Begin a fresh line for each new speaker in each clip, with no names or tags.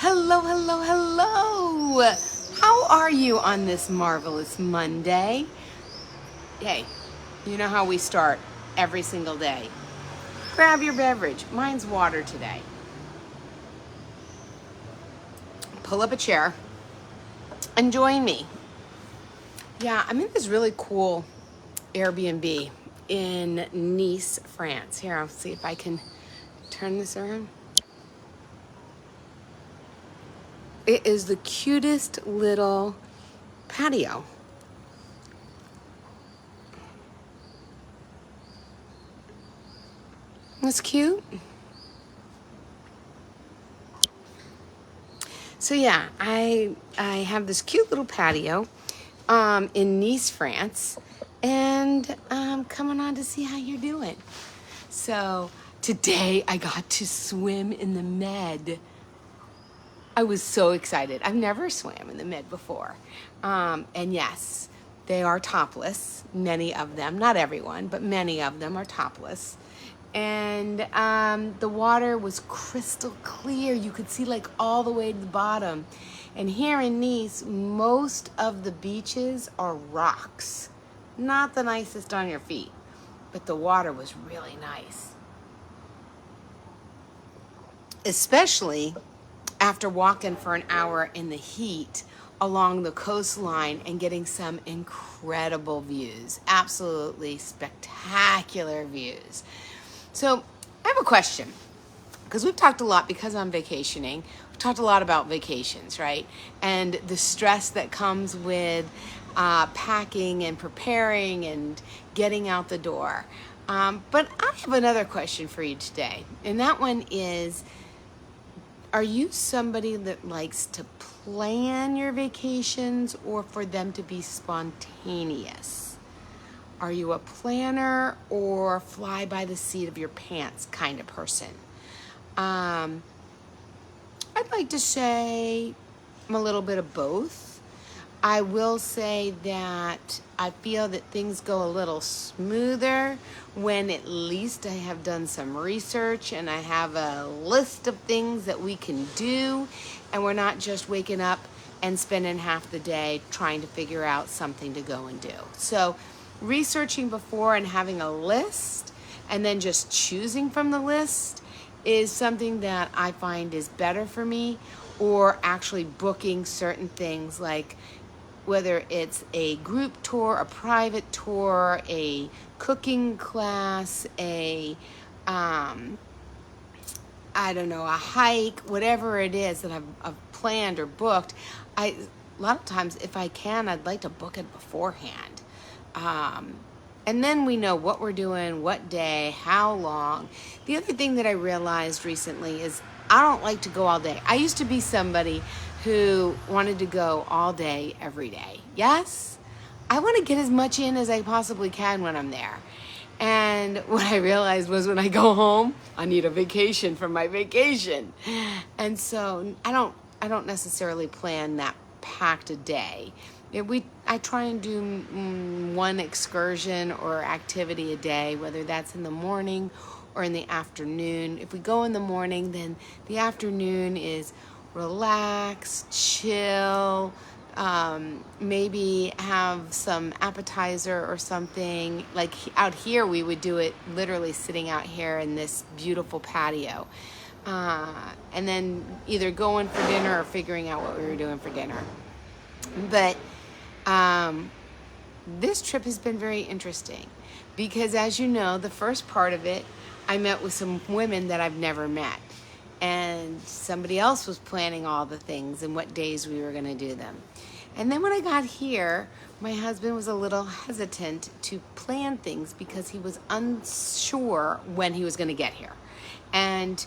Hello, hello, hello. How are you on this marvelous Monday? Hey, you know how we start every single day. Grab your beverage. Mine's water today. Pull up a chair and join me. Yeah, I'm in this really cool Airbnb in Nice, France. Here, I'll see if I can turn this around. It is the cutest little patio. That's cute. So yeah, I have this cute little patio in Nice, France, and I'm coming on to see how you're doing. So today I got to swim in the Med. I was so excited. I've never swam in the Med before. And yes, they are topless, many of them, not everyone, but many of them are topless. And the water was crystal clear. You could see like all the way to the bottom. And here in Nice, most of the beaches are rocks. Not the nicest on your feet, but the water was really nice. Especially after walking for an hour in the heat along the coastline and getting some incredible views. Absolutely spectacular views. So I have a question, because we've talked a lot, because I'm vacationing, we've talked a lot about vacations, right? And the stress that comes with packing and preparing and getting out the door. But I have another question for you today, and that one is, are you somebody that likes to plan your vacations or for them to be spontaneous? Are you a planner or fly by the seat of your pants kind of person? I'd like to say I'm a little bit of both. I will say that I feel that things go a little smoother when at least I have done some research and I have a list of things that we can do, and we're not just waking up and spending half the day trying to figure out something to go and do. So researching before and having a list and then just choosing from the list is something that I find is better for me, or actually booking certain things, like whether it's a group tour, a private tour, a cooking class, I don't know, a hike, whatever it is that I've planned or booked. A lot of times, if I can, I'd like to book it beforehand. And then we know what we're doing, what day, how long. The other thing that I realized recently is I don't like to go all day. I used to be somebody who wanted to go all day, every day. Yes, I want to get as much in as I possibly can when I'm there. And what I realized was, when I go home, I need a vacation from my vacation. And so I don't necessarily plan that packed a day. I try and do one excursion or activity a day, whether that's in the morning or in the afternoon. If we go in the morning, then the afternoon is relax, chill, maybe have some appetizer or something. Like out here, we would do it literally sitting out here in this beautiful patio. And then either going for dinner or figuring out what we were doing for dinner. But this trip has been very interesting because, as you know, the first part of it, I met with some women that I've never met. And somebody else was planning all the things and what days we were going to do them. And then when I got here, my husband was a little hesitant to plan things because he was unsure when he was going to get here. And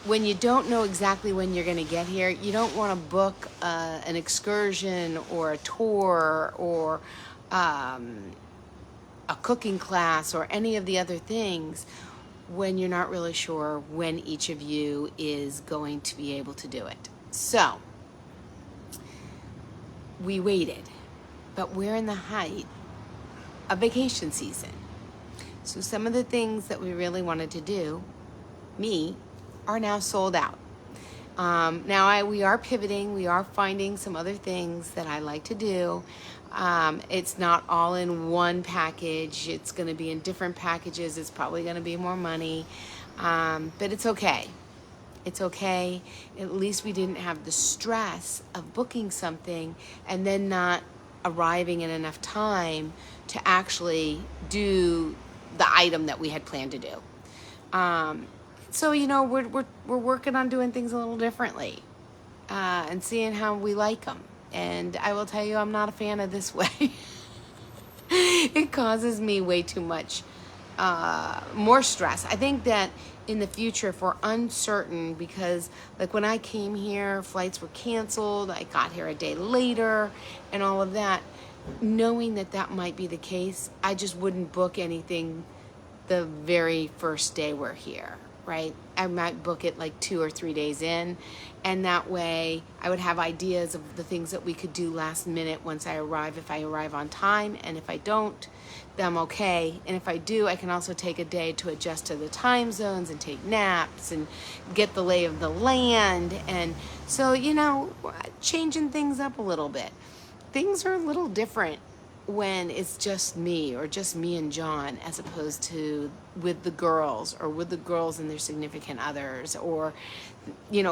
when you don't know exactly when you're going to get here, you don't want to book an excursion or a tour or a cooking class or any of the other things when you're not really sure when each of you is going to be able to do it. So we waited, but we're in the height of vacation season. So some of the things that we really wanted to do, are now sold out. Now we are pivoting. We are finding some other things that I like to do. It's not all in one package. It's going to be in different packages. It's probably going to be more money. But it's okay. It's okay. At least we didn't have the stress of booking something and then not arriving in enough time to actually do the item that we had planned to do. So we're working on doing things a little differently and seeing how we like them. And I will tell you, I'm not a fan of this way. It causes me way too much more stress. I think that in the future, if we're uncertain, because like when I came here, flights were canceled, I got here a day later and all of that, knowing that that might be the case, I just wouldn't book anything the very first day we're here, right? I might book it like 2 or 3 days in, and that way I would have ideas of the things that we could do last minute once I arrive, if I arrive on time, and if I don't, then I'm okay. And if I do, I can also take a day to adjust to the time zones and take naps and get the lay of the land. And so, changing things up a little bit. Things are a little different when it's just me or just me and John, as opposed to with the girls or with the girls and their significant others or,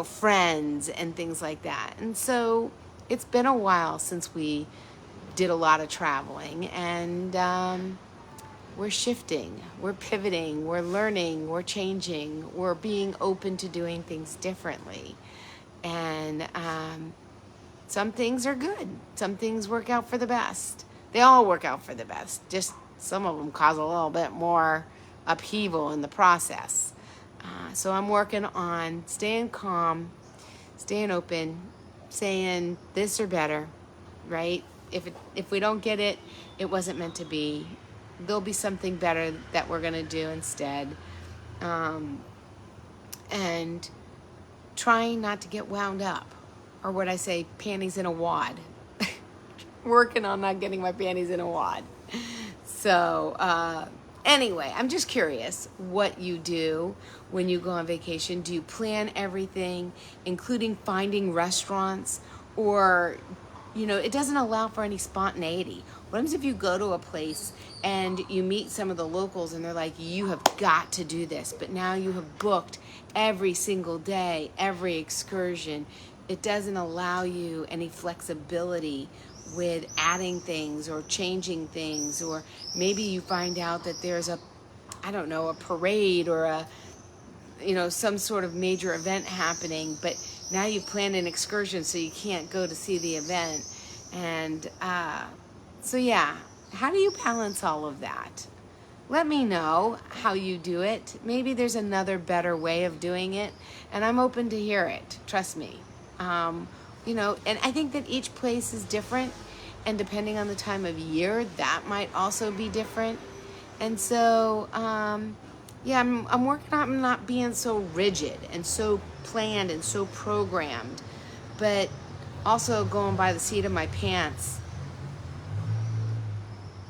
friends and things like that. And so it's been a while since we did a lot of traveling, and we're shifting, we're pivoting, we're learning, we're changing, we're being open to doing things differently. And some things are good. Some things work out for the best. They all work out for the best. Just some of them cause a little bit more upheaval in the process. So I'm working on staying calm, staying open, saying this or better, right? If we don't get it, it wasn't meant to be. There'll be something better that we're going to do instead. And trying not to get wound up, or what I say, panties in a wad. Working on not getting my panties in a wad. So anyway, I'm just curious what you do when you go on vacation. Do you plan everything, including finding restaurants, or it doesn't allow for any spontaneity? What happens if you go to a place and you meet some of the locals and they're like, you have got to do this, but now you have booked every single day, every excursion. It doesn't allow you any flexibility with adding things or changing things, or maybe you find out that there's a parade or some sort of major event happening, but now you plan an excursion so you can't go to see the event. And so yeah, how do you balance all of that? Let me know how you do it. Maybe there's another better way of doing it, and I'm open to hear it. Trust me. And I think that each place is different, and depending on the time of year, that might also be different. And so, I'm working on not being so rigid and so planned and so programmed, but also going by the seat of my pants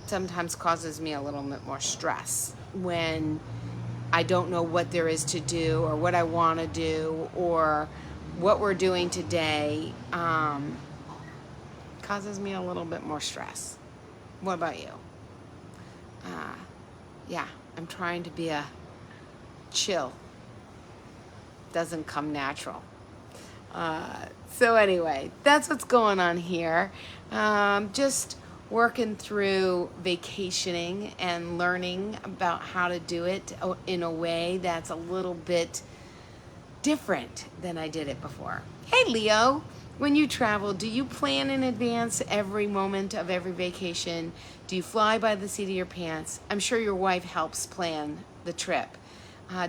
sometimes causes me a little bit more stress when I don't know what there is to do or what I want to do or what we're doing today. Causes me a little bit more stress. What about you? I'm trying to be a chill. Doesn't come natural. So anyway, that's what's going on here. Just working through vacationing and learning about how to do it in a way that's a little bit different than I did it before. Hey Leo, when you travel, do you plan in advance every moment of every vacation? Do you fly by the seat of your pants? I'm sure your wife helps plan the trip.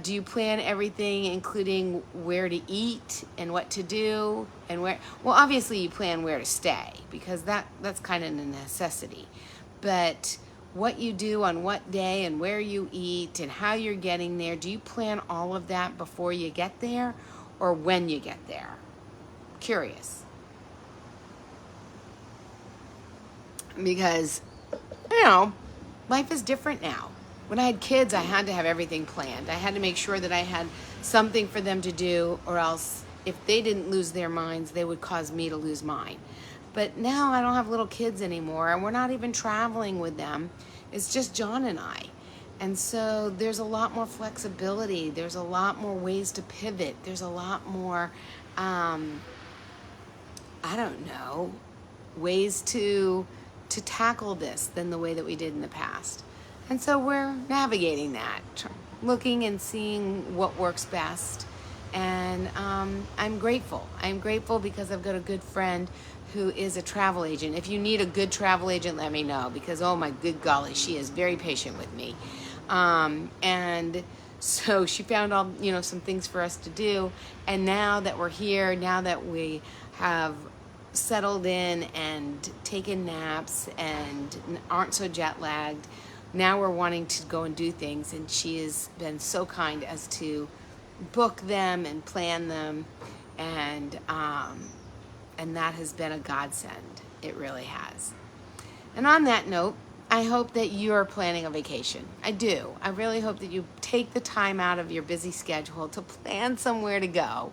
Do you plan everything, including where to eat and what to do and where? Well, obviously you plan where to stay because that's kind of a necessity. But what you do on what day and where you eat and how you're getting there, do you plan all of that before you get there or when you get there? Curious. Because, life is different now. When I had kids, I had to have everything planned. I had to make sure that I had something for them to do, or else if they didn't lose their minds, they would cause me to lose mine. But now I don't have little kids anymore, and we're not even traveling with them. It's just John and I. And so there's a lot more flexibility. There's a lot more ways to pivot. There's a lot more, I don't know, ways to tackle this than the way that we did in the past. And so we're navigating that, looking and seeing what works best. And I'm grateful. I'm grateful because I've got a good friend who is a travel agent. If you need a good travel agent, let me know, because oh my good golly, she is very patient with me. And so she found all, some things for us to do. And now that we're here, now that we have settled in and taken naps and aren't so jet lagged, now we're wanting to go and do things. And she has been so kind as to book them and plan them. And that has been a godsend. It really has. And on that note, I hope that you're planning a vacation. I do. I really hope that you take the time out of your busy schedule to plan somewhere to go.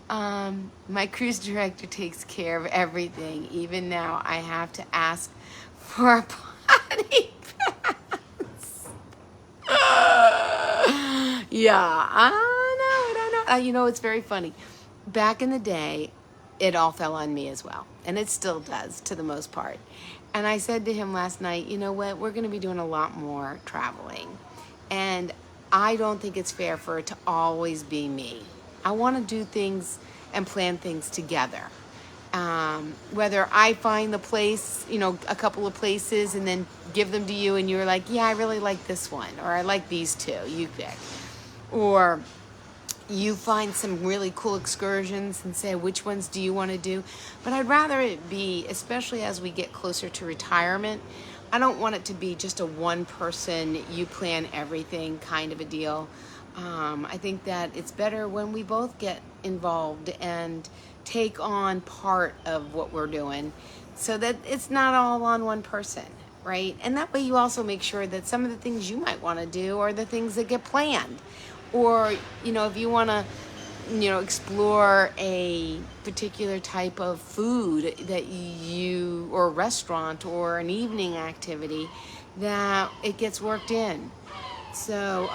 My cruise director takes care of everything. Even now, I have to ask for a potty pass. Yeah, I know. It's very funny. Back in the day, it all fell on me as well. And it still does, to the most part. And I said to him last night, you know what, we're going to be doing a lot more traveling. And I don't think it's fair for it to always be me. I want to do things and plan things together. Whether I find the place, a couple of places and then give them to you and you're like, yeah, I really like this one, or I like these two, you pick. Or you find some really cool excursions and say, which ones do you want to do? But I'd rather it be, especially as we get closer to retirement, I don't want it to be just a one person, you plan everything kind of a deal. I think that it's better when we both get involved and take on part of what we're doing so that it's not all on one person, right? And that way you also make sure that some of the things you might want to do are the things that get planned. Or, if you want to, explore a particular type of food that or restaurant or an evening activity, that it gets worked in. So,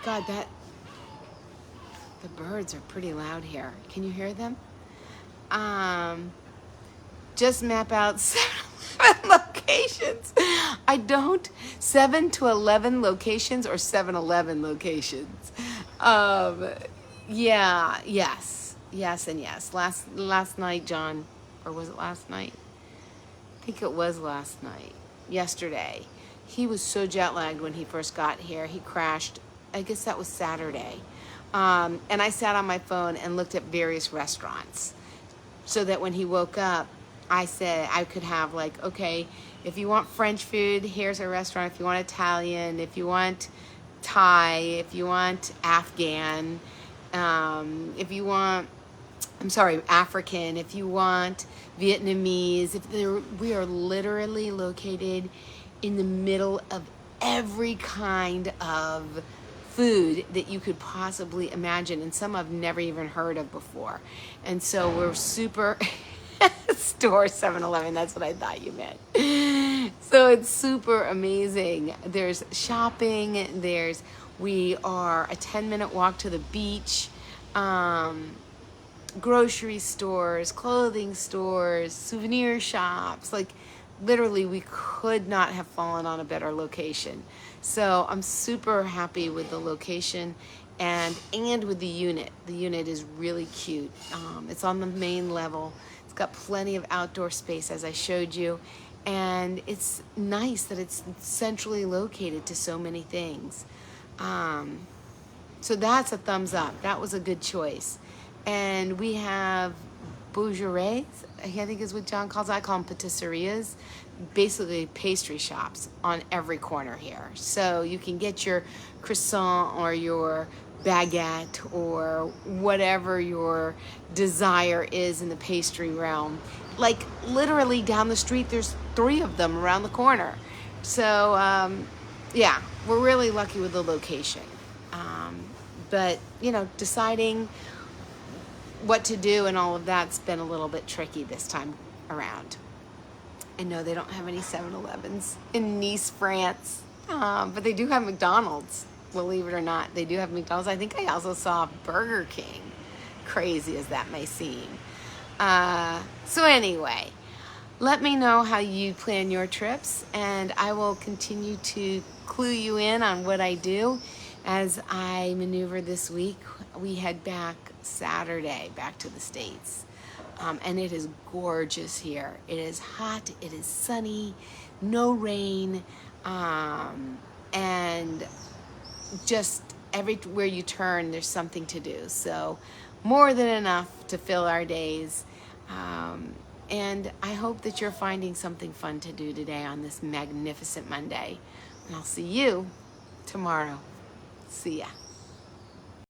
God, the birds are pretty loud here. Can you hear them? Just map out 7 locations. 7 to 11 locations or 7-Eleven locations. Yes, and yes. Last night, John, or was it last night? I think it was last night. Yesterday. He was so jet lagged when he first got here. He crashed. I guess that was Saturday. And I sat on my phone and looked at various restaurants so that when he woke up, I said I could have okay, if you want French food, here's a restaurant. If you want Italian, if you want Thai, if you want Afghan, if you want, African, if you want Vietnamese, we are literally located in the middle of every kind of food that you could possibly imagine, and some I've never even heard of before. And so we're super store 7-Eleven, that's what I thought you meant. So it's super amazing. There's shopping, we are a 10-minute walk to the beach, grocery stores, clothing stores, souvenir shops. Literally, we could not have fallen on a better location. So I'm super happy with the location and with the unit. The unit is really cute. It's on the main level. It's got plenty of outdoor space, as I showed you. And it's nice that it's centrally located to so many things. So that's a thumbs up. That was a good choice. And we have boucheries, I think is what John calls it. I call them patisserias. Basically pastry shops on every corner here. So you can get your croissant or your baguette or whatever your desire is in the pastry realm. Literally down the street, there's 3 of them around the corner. So we're really lucky with the location. But deciding what to do and all of that's been a little bit tricky this time around. I know they don't have any 7-Elevens in Nice, France, but they do have McDonald's. Believe it or not, they do have McDonald's. I think I also saw Burger King, crazy as that may seem. So anyway, let me know how you plan your trips, and I will continue to clue you in on what I do as I maneuver this week. We head back Saturday, back to the States. And it is gorgeous here. It is hot, it is sunny, no rain, and just everywhere you turn, there's something to do. So more than enough to fill our days. And I hope that you're finding something fun to do today on this magnificent Monday. And I'll see you tomorrow. See ya.